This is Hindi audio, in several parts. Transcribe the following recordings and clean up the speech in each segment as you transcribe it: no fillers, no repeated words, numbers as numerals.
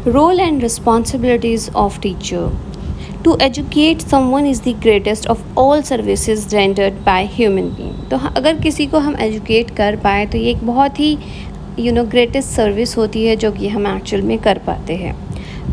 Role and responsibilities of teacher. To educate someone is the greatest of all services rendered by human being. तो अगर किसी को हम एजुकेट कर पाए तो ये एक बहुत ही ग्रेटेस्ट सर्विस होती है जो कि हम एक्चुअल में कर पाते हैं.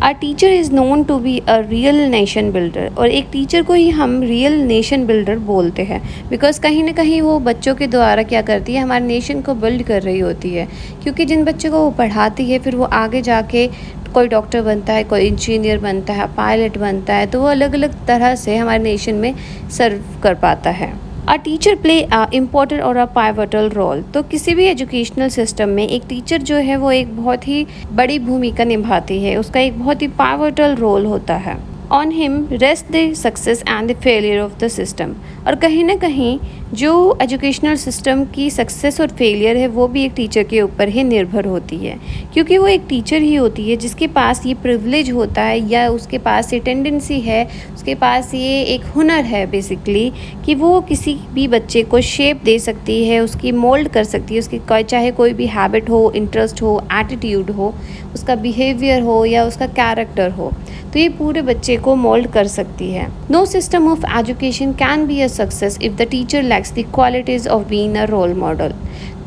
A teacher is known to be a real nation builder. और एक टीचर को ही हम रियल नेशन बिल्डर बोलते हैं बिकॉज कहीं ना कहीं वो बच्चों के द्वारा क्या करती है, हमारे नेशन को बिल्ड कर रही होती है. क्योंकि जिन बच्चों को वो पढ़ाती है फिर वो आगे जाके कोई डॉक्टर बनता है, कोई इंजीनियर बनता है, पायलट बनता है, तो वो अलग अलग तरह से हमारे नेशन में सर्व कर पाता है. A teacher play a important और अ पाइवटल रोल. तो किसी भी एजुकेशनल सिस्टम में एक टीचर जो है वो एक बहुत ही बड़ी भूमिका निभाती है, उसका एक बहुत ही पाइवटल रोल होता है. On him rest the success and the failure of the system. और कहीं ना कहीं जो एजुकेशनल सिस्टम की सक्सेस और फेलियर है वो भी एक टीचर के ऊपर ही निर्भर होती है. क्योंकि वो एक टीचर ही होती है जिसके पास ये प्रिविलेज होता है या उसके पास ये टेंडेंसी है, उसके पास ये एक हुनर है बेसिकली कि वो किसी भी बच्चे को शेप दे सकती है, उसकी मोल्ड कर सकती है, उसकी चाहे कोई भी हैबिट हो, इंटरेस्ट हो, एटीट्यूड हो, उसका बिहेवियर हो या उसका कैरेक्टर हो, तो ये पूरे बच्चे को मोल्ड कर सकती है. No system of education can be a success if the teacher lacks the qualities of being a role model.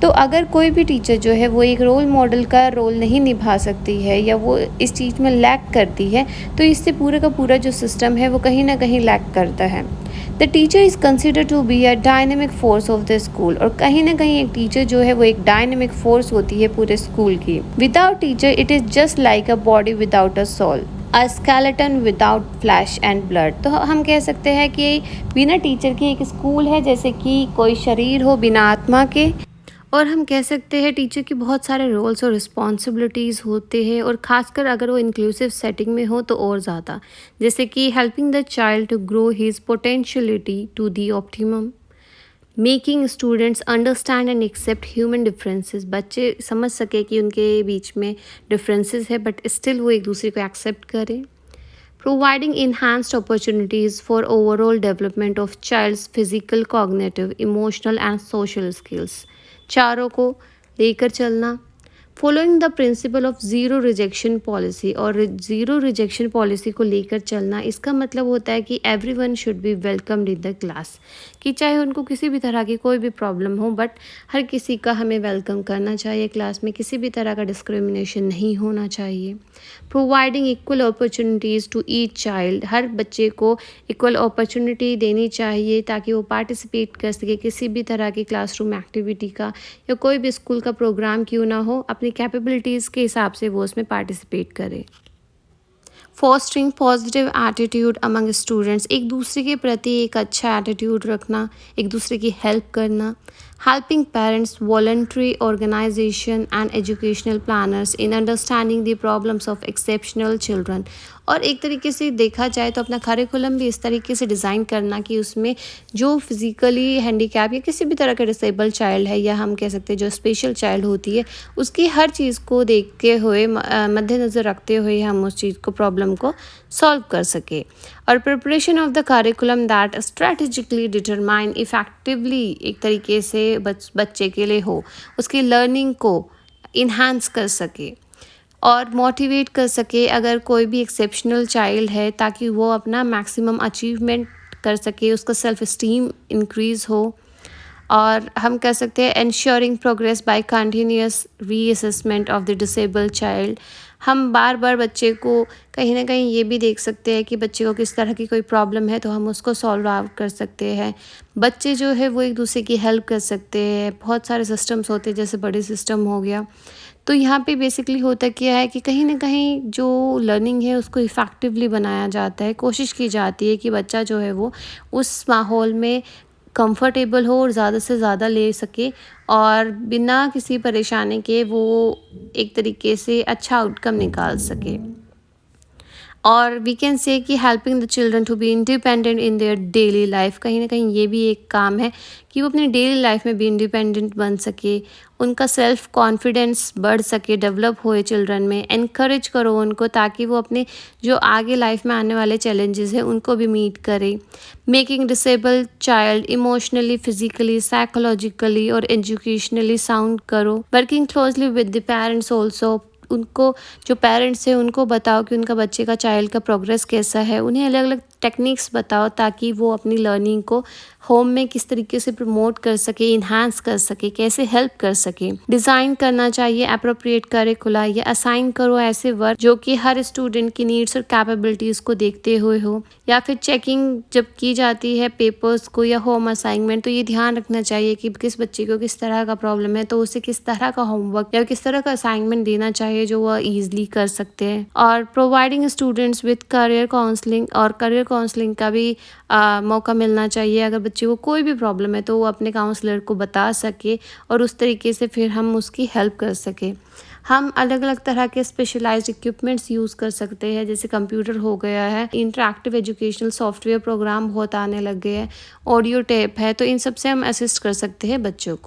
तो अगर कोई भी टीचर जो है वो एक रोल मॉडल का रोल नहीं निभा सकती है या वो इस चीज़ में लैक करती है तो इससे पूरे का पूरा जो सिस्टम है वो कहीं ना कहीं लैक करता है. The teacher is consider to be a dynamic force of the school. और कहीं ना कहीं एक टीचर जो है वो एक डायनेमिक फोर्स होती है पूरे स्कूल की. Without teacher it is just like a body without a soul, a skeleton without flesh and blood. तो हम कह सकते हैं कि बिना टीचर के एक स्कूल है जैसे कि कोई शरीर हो बिना आत्मा के. और हम कह सकते हैं टीचर की बहुत सारे रोल्स और रिस्पॉन्सिबिलिटीज़ होते हैं और ख़ासकर अगर वो इंक्लूसिव सेटिंग में हो तो और ज़्यादा. जैसे कि helping the child to grow his potentiality to the optimum, making students understand and accept human differences. बच्चे समझ सके कि उनके बीच में डिफरेंसेस है बट स्टिल वो एक दूसरे को एक्सेप्ट करें. Providing enhanced opportunities for overall development of child's physical, cognitive, emotional and social skills. चारों को लेकर चलना. Following the principle of zero rejection policy. और ज़ीरो रिजेक्शन पॉलिसी को लेकर चलना इसका मतलब होता है कि everyone should be welcomed in the class. कि चाहे उनको किसी भी तरह की कोई भी प्रॉब्लम हो बट हर किसी का हमें वेलकम करना चाहिए क्लास में, किसी भी तरह का डिस्क्रिमिनेशन नहीं होना चाहिए. Providing equal opportunities to each child. हर बच्चे को इक्वल अपॉर्चुनिटी देनी चाहिए ताकि वो पार्टिसिपेट कर सके किसी भी तरह की क्लासरूम एक्टिविटी का या कोई भी स्कूल का प्रोग्राम क्यों ना हो, अपनी कैपेबिलिटीज़ के हिसाब से वो उसमें पार्टिसिपेट करे. Fostering positive attitude among students. एक दूसरे के प्रति एक अच्छा एटीट्यूड रखना, एक दूसरे की हेल्प करना. Helping parents, voluntary organisation and educational planners in understanding the problems of exceptional children. और एक तरीके से देखा जाए तो अपना करिकुलम भी इस तरीके से डिज़ाइन करना कि उसमें जो फिज़िकली हैंडीकैप या किसी भी तरह का डिसेबल चाइल्ड है या हम कह सकते हैं जो स्पेशल चाइल्ड होती है उसकी हर चीज़ को देखते हुए मद्देनज़र रखते हुए हम उस चीज़ को प्रॉब्लम को सॉल्व कर सके. और preparation of the curriculum that strategically determine effectively एक तरीके से बच्चे के लिए हो, उसकी लर्निंग को इन्हांस कर सके और मोटिवेट कर सके अगर कोई भी एक्सेप्शनल चाइल्ड है ताकि वो अपना मैक्सिमम अचीवमेंट कर सके, उसका सेल्फ इस्टीम इंक्रीज़ हो. और हम कह सकते हैं ensuring progress by continuous reassessment of the disabled child. हम बार बार बच्चे को कहीं ना कहीं ये भी देख सकते हैं कि बच्चे को किस तरह की कोई प्रॉब्लम है तो हम उसको सॉल्व आउट कर सकते हैं. बच्चे जो है वो एक दूसरे की हेल्प कर सकते हैं. बहुत सारे सिस्टम्स होते हैं जैसे बड़े सिस्टम हो गया. तो यहाँ पे बेसिकली होता क्या है कि कहीं ना कहीं जो लर्निंग है उसको इफ़ेक्टिवली बनाया जाता है. कोशिश की जाती है कि बच्चा जो है वो उस माहौल में कंफर्टेबल हो और ज़्यादा से ज़्यादा ले सके और बिना किसी परेशानी के वो एक तरीके से अच्छा आउटकम निकाल सके. और वी कैन से कि helping the children to be independent in their daily life. कहीं ना कहीं ये भी एक काम है कि वो अपनी डेली लाइफ में भी इंडिपेंडेंट बन सके, उनका सेल्फ कॉन्फिडेंस बढ़ सके, डेवलप होए चिल्ड्रन में. एनकरेज करो उनको ताकि वो अपने जो आगे लाइफ में आने वाले चैलेंजेस हैं उनको भी मीट करे. Making disabled child emotionally, physically, psychologically और एजुकेशनली साउंड करो. Working closely with the parents also उनको जो पेरेंट्स हैं उनको बताओ कि उनका बच्चे का चाइल्ड का प्रोग्रेस कैसा है। उन्हें अलग अलग टेक्निक्स बताओ ताकि वो अपनी लर्निंग को होम में किस तरीके से प्रमोट कर सके, इन्हांस कर सके, कैसे हेल्प कर सके। डिज़ाइन करना चाहिए अप्रोप्रिएट करिकुला या असाइन करो ऐसे वर्क जो कि हर स्टूडेंट की नीड्स और कैपेबिलिटीज़ को देखते हुए हो। या फिर चेकिंग जब की जाती है पेपर्स को या होम असाइनमेंट, तो ये ध्यान रखना चाहिए कि किस बच्चे को किस तरह का प्रॉब्लम है, तो उसे किस तरह का होमवर्क या किस तरह का असाइनमेंट देना चाहिए जो वह ईजिली कर सकते हैं। और providing students with career counselling, और करियर काउंसलिंग का भी मौका मिलना चाहिए। अगर बच्चे को कोई भी प्रॉब्लम है तो वो अपने काउंसलर को बता सके और उस तरीके से फिर हम उसकी हेल्प कर सके। हम अलग अलग तरह के स्पेशलाइज्ड इक्विपमेंट्स यूज़ कर सकते हैं, जैसे कंप्यूटर हो गया है, इंटरैक्टिव एजुकेशनल सॉफ्टवेयर प्रोग्राम बहुत आने लग गए हैं, ऑडियो टेप है, तो इन सब से हम असिस्ट कर सकते हैं बच्चों को।